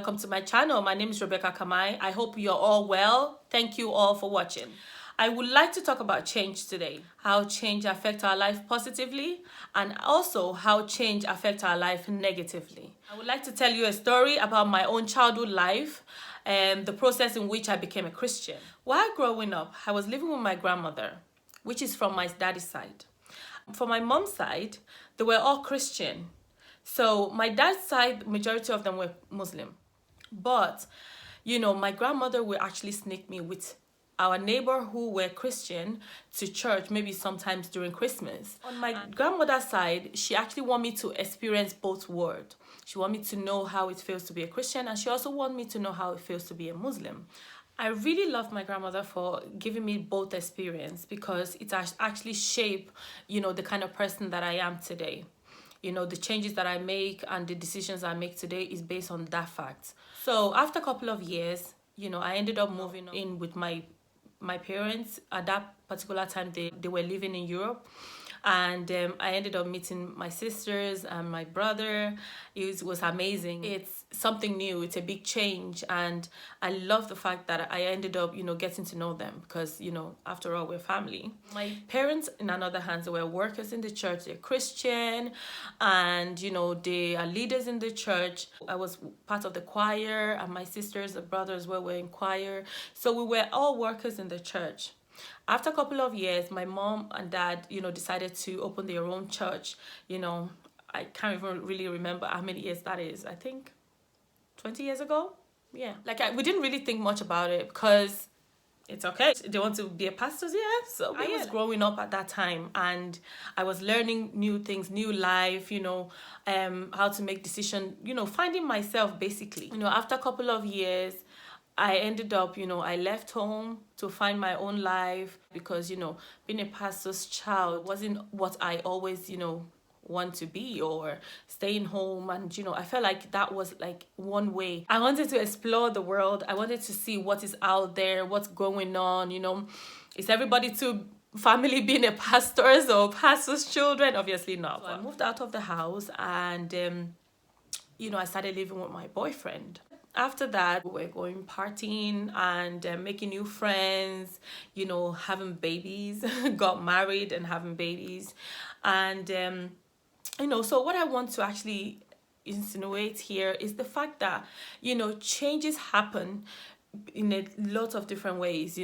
welcome to my channel. My name is Rebecca Kamai. I hope you're all well. Thank you all for watching. I would like to talk about change today, how change affects our life positively and also how change affects our life negatively. I would like to tell you a story about my own childhood life and the process in which I became a Christian. While growing up, I was living with my grandmother, which is from my daddy's side. For my mom's side, they were all Christian. So my dad's side, majority of them were Muslim. But, my grandmother would actually sneak me with our neighbor who were Christian to church, maybe sometimes during Christmas. On my grandmother's side, she actually wanted me to experience both worlds. She wanted me to know how it feels to be a Christian, and she also wanted me to know how it feels to be a Muslim. I really love my grandmother for giving me both experience because it actually shaped, the kind of person that I am today. The changes that I make and the decisions I make today is based on that fact. So after a couple of years, I ended up moving in with my parents. At that particular time, they were living in Europe. And I ended up meeting my sisters and my brother. It was amazing. It's something new. It's a big change. And I love the fact that I ended up, getting to know them because, after all, we're family. My parents, in another hand, they were workers in the church. They're Christian and, they are leaders in the church. I was part of the choir and my sisters and brothers were in choir. So we were all workers in the church. After a couple of years, my mom and dad, decided to open their own church. I can't even really remember how many years that is. I think 20 years ago. Yeah. We didn't really think much about it because it's okay. They want to be a pastor, yeah. So I was growing up at that time and I was learning new things, new life, how to make decisions, finding myself basically. After a couple of years, I ended up, I left home to find my own life because, being a pastor's child wasn't what I always, want to be, or staying home. And, I felt like that was like one way. I wanted to explore the world. I wanted to see what is out there, what's going on, Is everybody too family being a pastor's or pastor's children? Obviously not. So I moved out of the house and, I started living with my boyfriend. After that, we were going partying and making new friends, having babies, got married and having babies. And, so what I want to actually insinuate here is the fact that, changes happen in a lot of different ways.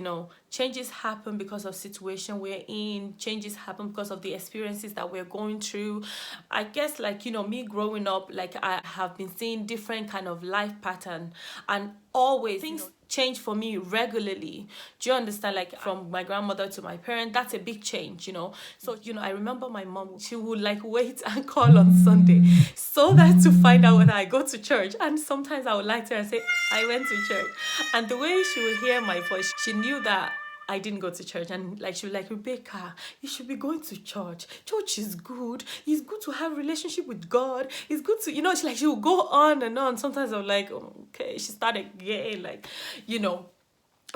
Changes happen because of situation we're in. Changes happen because of the experiences that we're going through. I guess me growing up, I have been seeing different kind of life pattern, and always things change for me regularly. Do you understand? From my grandmother to my parent, that's a big change, So, I remember my mom, she would wait and call on Sunday so that to find out whether I go to church. And sometimes I would lie to her and say, I went to church. And the way she would hear my voice, she knew that I didn't go to church. And she was like, Rebecca, you should be going to church. Church is good. It's good to have a relationship with God. It's good to, she would go on and on. Sometimes I'm like, oh, okay, she started getting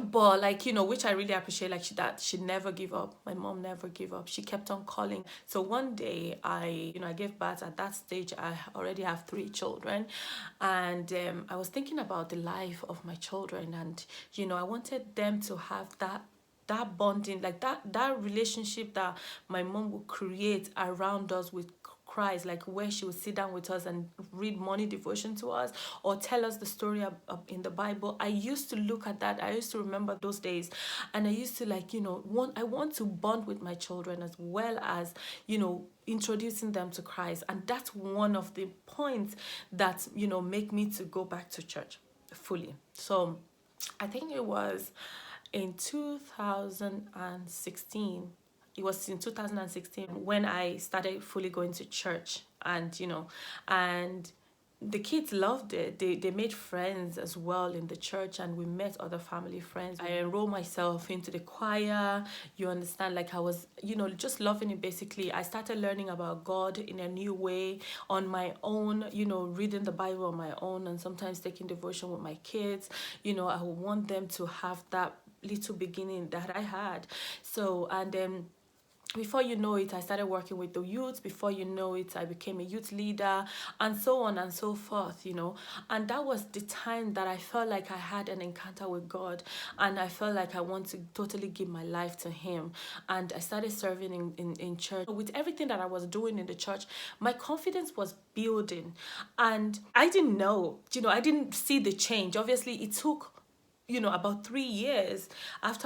but which I really appreciate, that she never give up. My mom never gave up. She kept on calling. So one day I gave birth. At that stage I already have 3 children, and I was thinking about the life of my children, and I wanted them to have that bonding, that relationship that my mom would create around us with Christ, where she would sit down with us and read morning devotion to us or tell us the story in the Bible. I used to look at that. I used to remember those days, and I used to I want to bond with my children as well as introducing them to Christ. And that's one of the points that make me to go back to church fully. So I think it was in 2016. It was in 2016 when I started fully going to church, and and the kids loved it. They made friends as well in the church, and we met other family friends. I enrolled myself into the choir. You understand, I was just loving it. Basically, I started learning about God in a new way on my own, reading the Bible on my own, and sometimes taking devotion with my kids. I would want them to have that little beginning that I had. So, and then before you know it, I started working with the youth. Before you know it, I became a youth leader, and so on and so forth, And that was the time that I felt like I had an encounter with God, and I felt like I want to totally give my life to Him. And I started serving in church. With everything that I was doing in the church, my confidence was building, and I didn't know, I didn't see the change. Obviously, it took about 3 years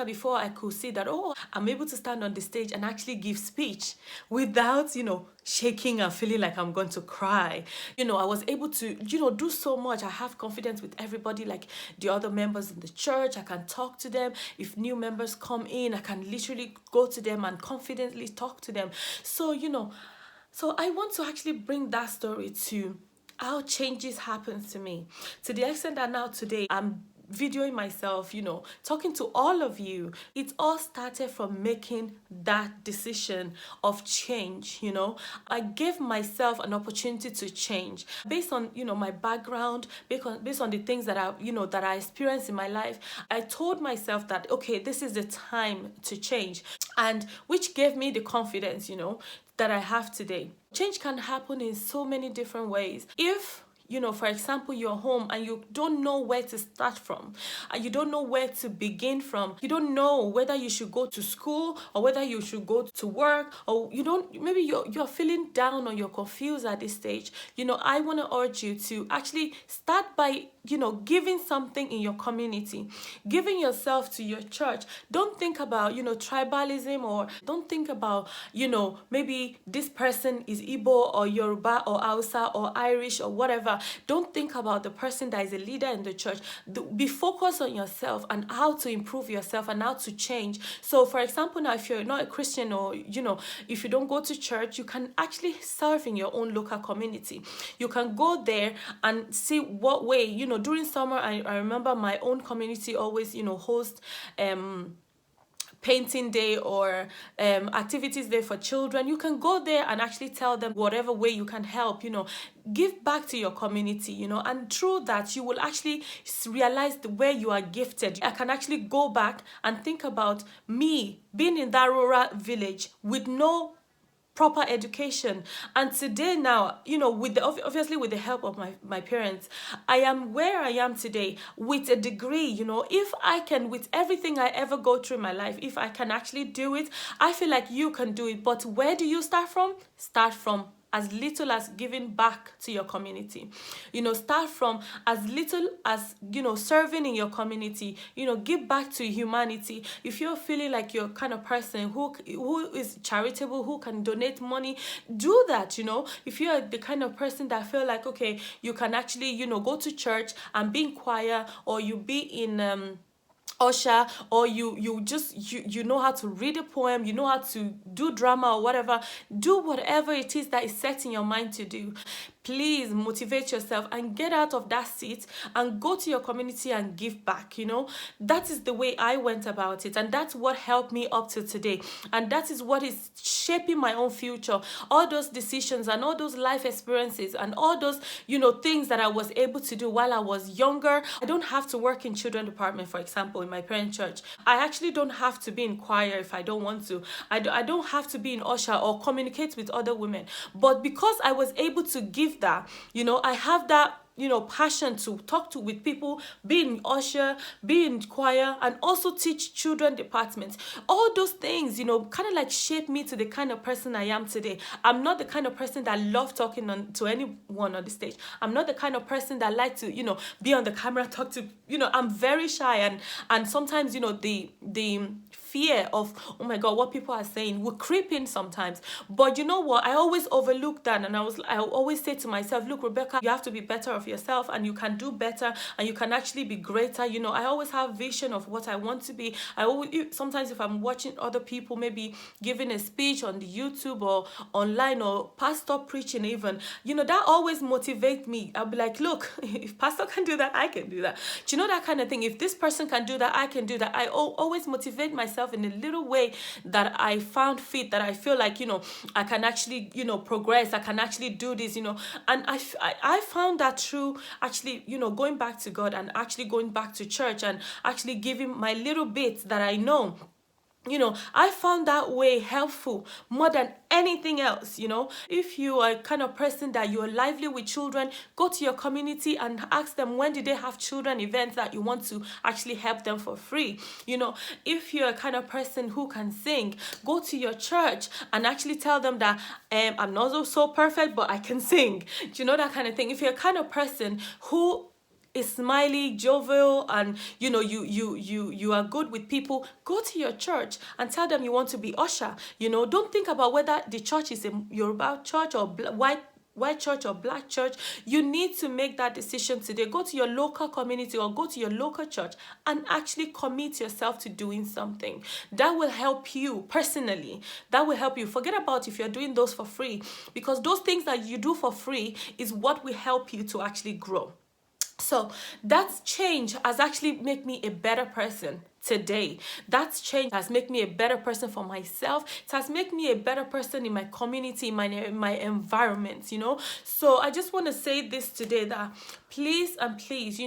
before I could see that, oh, I'm able to stand on the stage and actually give speech without, shaking and feeling like I'm going to cry. I was able to, do so much. I have confidence with everybody, like the other members in the church. I can talk to them. If new members come in, I can literally go to them and confidently talk to them. So, so I want to actually bring that story to how changes happen to me, to the extent that now today I'm videoing myself, talking to all of you. It all started from making that decision of change. I gave myself an opportunity to change based on, my background, based on the things that I experienced in my life. I told myself that, okay, this is the time to change, and which gave me the confidence, that I have today. Change can happen in so many different ways. If for example, you're home and you don't know where to start from, and you don't know where to begin from. You don't know whether you should go to school or whether you should go to work, or maybe you're feeling down or you're confused at this stage. I want to urge you to actually start by, giving something in your community, giving yourself to your church. Don't think about, tribalism, or don't think about, maybe this person is Igbo or Yoruba or Hausa or Irish or whatever. Don't think about the person that is a leader in the church. Be focused on yourself and how to improve yourself and how to change. So, for example, now if you're not a Christian, or, if you don't go to church, you can actually serve in your own local community. You can go there and see what way, during summer, I remember my own community always, host painting day or activities day for children. You can go there and actually tell them whatever way you can help, give back to your community, and through that you will actually realize where you are gifted. I can actually go back and think about me being in that rural village with no proper education, and today now, with obviously with the help of my parents, I am where I am today with a degree. If I can, with everything I ever go through in my life, if I can actually do it, I feel like you can do it. But where do you start from? Start from as little as giving back to your community. Start from as little as, serving in your community. Give back to humanity. If you're feeling like you're kind of person who is charitable, who can donate money, do that. If you're the kind of person that feel like, okay, you can actually, go to church and be in choir, or you be in usher, or you just you know how to read a poem, you know how to do drama or whatever. Do whatever it is that is set in your mind to do. Please motivate yourself and get out of that seat and go to your community and give back. That is the way I went about it, and that's what helped me up to today, and that is what is shaping my own future. All those decisions and all those life experiences and all those things that I was able to do while I was younger. I don't have to work in children department, for example, in my parent church. I actually don't have to be in choir if I don't want to. I don't have to be in usher or communicate with other women. But because I was able to give that, I have that passion to talk with people, be in usher, be in choir, and also teach children departments. All those things, kind of like shape me to the kind of person I am today. I'm not the kind of person that love talking to anyone on the stage. I'm not the kind of person that like to, be on the camera, talk to, I'm very shy, and sometimes, the fear of, oh my God, what people are saying will creep in sometimes. But you know what? I always overlook that, and I always say to myself, look, Rebecca, you have to be better of yourself, and you can do better, and you can actually be greater. I always have vision of what I want to be. Sometimes if I'm watching other people maybe giving a speech on the YouTube or online, or pastor preaching even, that always motivates me. I'll be like, look, if pastor can do that, I can do that. Do you know that kind of thing? If this person can do that, I can do that. I always motivate myself in a little way that I found fit, that I feel like, I can actually, progress. I can actually do this, and I found that through actually, going back to God and actually going back to church and actually giving my little bit that I know. I found that way helpful more than anything else. If you are a kind of person that you're lively with children, go to your community and ask them when did they have children events that you want to actually help them for free. If you're a kind of person who can sing, go to your church and actually tell them that I'm not so perfect, but I can sing. That kind of thing. If you're a kind of person who is smiley, jovial, and you are good with people, go to your church and tell them you want to be usher. Don't think about whether the church is a Yoruba church or white church or black church. You need to make that decision today. Go to your local community or go to your local church and actually commit yourself to doing something that will help you personally. That will help you. Forget about if you're doing those for free, because those things that you do for free is what will help you to actually grow. So that change has actually made me a better person today. That change has made me a better person for myself. It has made me a better person in my community, in my environment, So I just want to say this today, that please and please,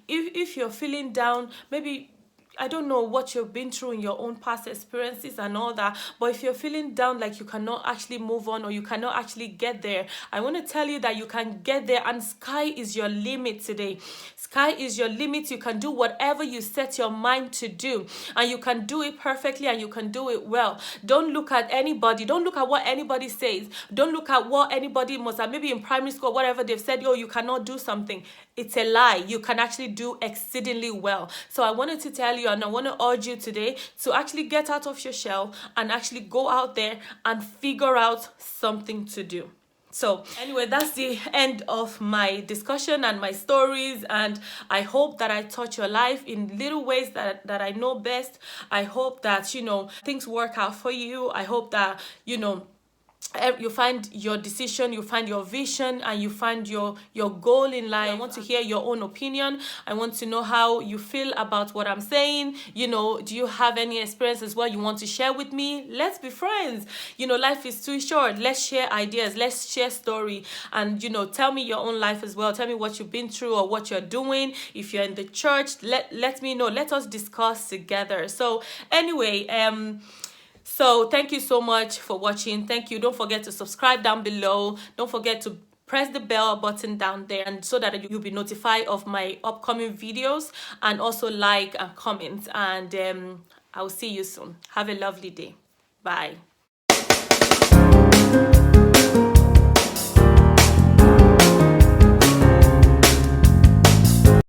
if you're feeling down, maybe I don't know what you've been through in your own past experiences and all that, but if you're feeling down like you cannot actually move on or you cannot actually get there, I want to tell you that you can get there, and sky is your limit today. Sky is your limit. You can do whatever you set your mind to do, and you can do it perfectly and you can do it well. Don't look at anybody. Don't look at what anybody says. Don't look at what anybody must have, maybe in primary school, whatever they've said, you cannot do something. It's a lie. You can actually do exceedingly well. So I wanted to tell you, and I want to urge you today to actually get out of your shell and actually go out there and figure out something to do. So anyway, that's the end of my discussion and my stories, and I hope that I touch your life in little ways that I know best. I hope that things work out for you. I hope that you find your decision, you find your vision, and you find your goal in life. I want to hear your own opinion. I want to know how you feel about what I'm saying. Do you have any experience as well you want to share with me? Let's be friends. Life is too short. Let's share ideas. Let's share story. And tell me your own life as well. Tell me what you've been through or what you're doing. If you're in the church, let me know. Let us discuss together. So anyway, so thank you so much for watching. Thank you. Don't forget to subscribe down below. Don't forget to press the bell button down there, and so that you'll be notified of my upcoming videos, and also like and comment. And I'll see you soon. Have a lovely day. Bye.